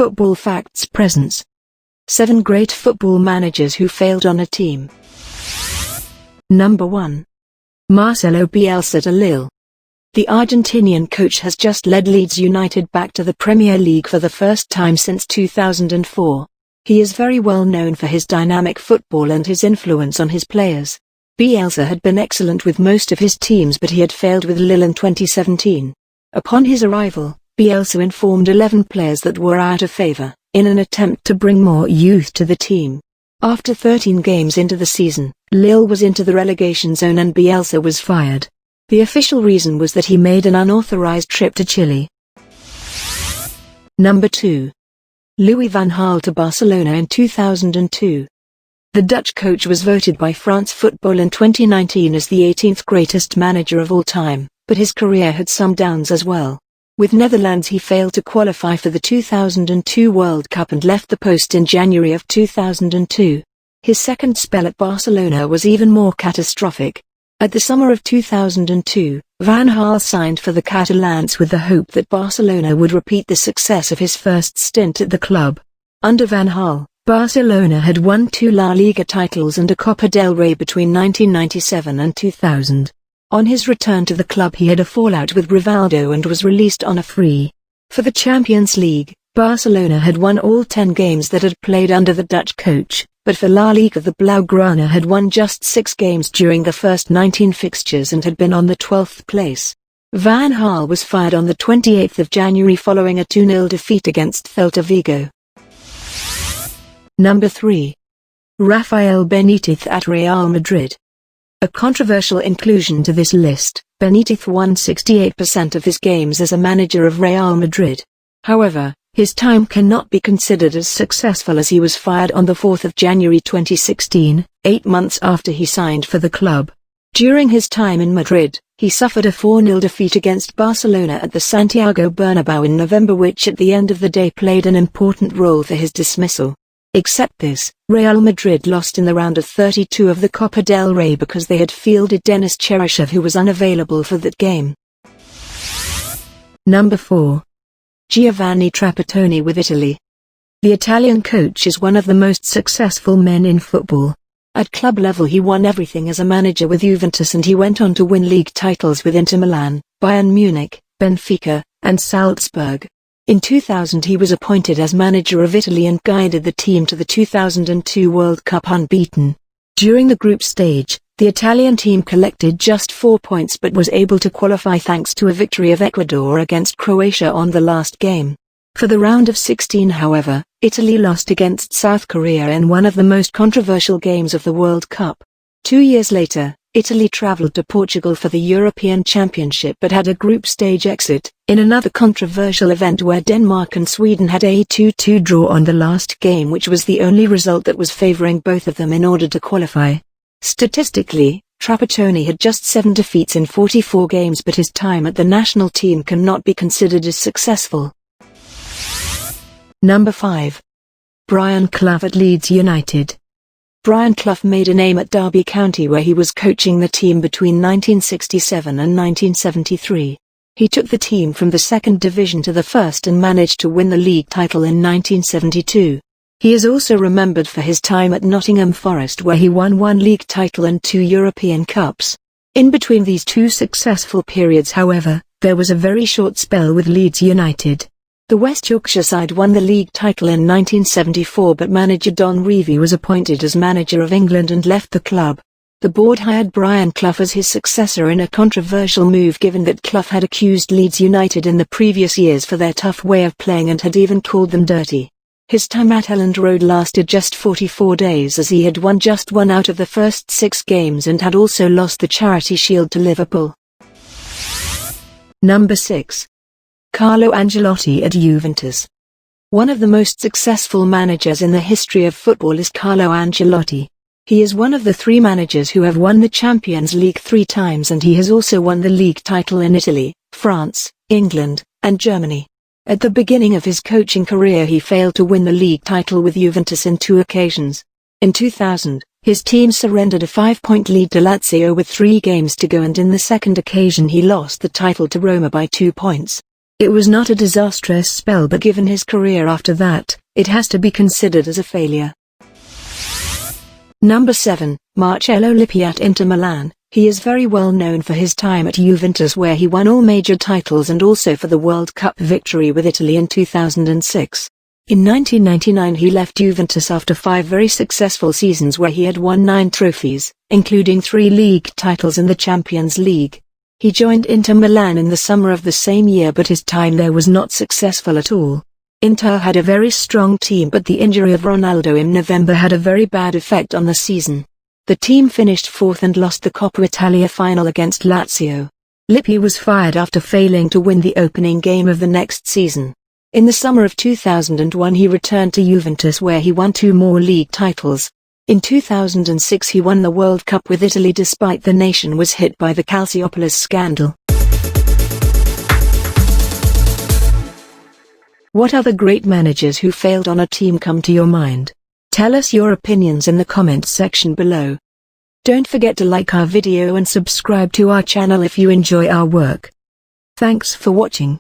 Football Facts presents 7 great football managers who failed on a team. Number 1. Marcelo Bielsa to Lille. The Argentinian coach has just led Leeds United back to the Premier League for the first time since 2004. He is very well known for his dynamic football and his influence on his players. Bielsa had been excellent with most of his teams, but he had failed with Lille in 2017. Upon his arrival, Bielsa informed 11 players that were out of favour, in an attempt to bring more youth to the team. After 13 games into the season, Lille was into the relegation zone and Bielsa was fired. The official reason was that he made an unauthorized trip to Chile. Number 2. Louis van Gaal to Barcelona in 2002. The Dutch coach was voted by France Football in 2019 as the 18th greatest manager of all time, but his career had some downs as well. With Netherlands he failed to qualify for the 2002 World Cup and left the post in January of 2002. His second spell at Barcelona was even more catastrophic. At the summer of 2002, Van Gaal signed for the Catalans with the hope that Barcelona would repeat the success of his first stint at the club. Under Van Gaal, Barcelona had won 2 La Liga titles and a Copa del Rey between 1997 and 2000. On his return to the club he had a fallout with Rivaldo and was released on a free. For the Champions League, Barcelona had won all 10 games that had played under the Dutch coach, but for La Liga the Blaugrana had won just 6 games during the first 19 fixtures and had been on the 12th place. Van Gaal was fired on the 28th of January following a 2-0 defeat against Celta Vigo. Number 3. Rafael Benitez at Real Madrid. A controversial inclusion to this list, Benitez won 68% of his games as a manager of Real Madrid. However, his time cannot be considered as successful as he was fired on the 4th of January 2016, 8 months after he signed for the club. During his time in Madrid, he suffered a 4-0 defeat against Barcelona at the Santiago Bernabeu in November, which at the end of the day played an important role for his dismissal. Except this, Real Madrid lost in the round of 32 of the Copa del Rey because they had fielded Denis Cheryshev, who was unavailable for that game. Number 4. Giovanni Trapattoni with Italy. The Italian coach is one of the most successful men in football. At club level he won everything as a manager with Juventus, and he went on to win league titles with Inter Milan, Bayern Munich, Benfica, and Salzburg. In 2000 he was appointed as manager of Italy and guided the team to the 2002 World Cup unbeaten. During the group stage, the Italian team collected just 4 points but was able to qualify thanks to a victory of Ecuador against Croatia on the last game. For the round of 16, however, Italy lost against South Korea in one of the most controversial games of the World Cup. 2 years later, Italy travelled to Portugal for the European Championship but had a group stage exit, in another controversial event where Denmark and Sweden had a 2-2 draw on the last game, which was the only result that was favouring both of them in order to qualify. Statistically, Trapattoni had just 7 defeats in 44 games, but his time at the national team cannot be considered as successful. Number 5. Brian Clough at Leeds United. Brian Clough made a name at Derby County, where he was coaching the team between 1967 and 1973. He took the team from the second division to the first and managed to win the league title in 1972. He is also remembered for his time at Nottingham Forest, where he won 1 league title and 2 European Cups. In between these 2 successful periods, however, there was a very short spell with Leeds United. The West Yorkshire side won the league title in 1974, but manager Don Revie was appointed as manager of England and left the club. The board hired Brian Clough as his successor in a controversial move, given that Clough had accused Leeds United in the previous years for their tough way of playing and had even called them dirty. His time at Elland Road lasted just 44 days, as he had won just 1 out of the first 6 games and had also lost the Charity Shield to Liverpool. Number 6. Carlo Ancelotti at Juventus. One of the most successful managers in the history of football is Carlo Ancelotti. He is one of the 3 managers who have won the Champions League 3 times, and he has also won the league title in Italy, France, England, and Germany. At the beginning of his coaching career he failed to win the league title with Juventus in 2 occasions. In 2000, his team surrendered a 5-point lead to Lazio with 3 games to go, and in the second occasion he lost the title to Roma by 2 points. It was not a disastrous spell, but given his career after that, it has to be considered as a failure. Number 7, Marcello Lippi at Inter Milan. He is very well known for his time at Juventus, where he won all major titles, and also for the World Cup victory with Italy in 2006. In 1999 he left Juventus after 5 very successful seasons where he had won 9 trophies, including 3 league titles and the Champions League. He joined Inter Milan in the summer of the same year, but his time there was not successful at all. Inter had a very strong team, but the injury of Ronaldo in November had a very bad effect on the season. The team finished 4th and lost the Coppa Italia final against Lazio. Lippi was fired after failing to win the opening game of the next season. In the summer of 2001 he returned to Juventus, where he won 2 more league titles. In 2006 he won the World Cup with Italy despite the nation was hit by the Calciopoulos scandal. What other great managers who failed on a team come to your mind? Tell us your opinions in the comments section below. Don't forget to like our video and subscribe to our channel if you enjoy our work. Thanks for watching.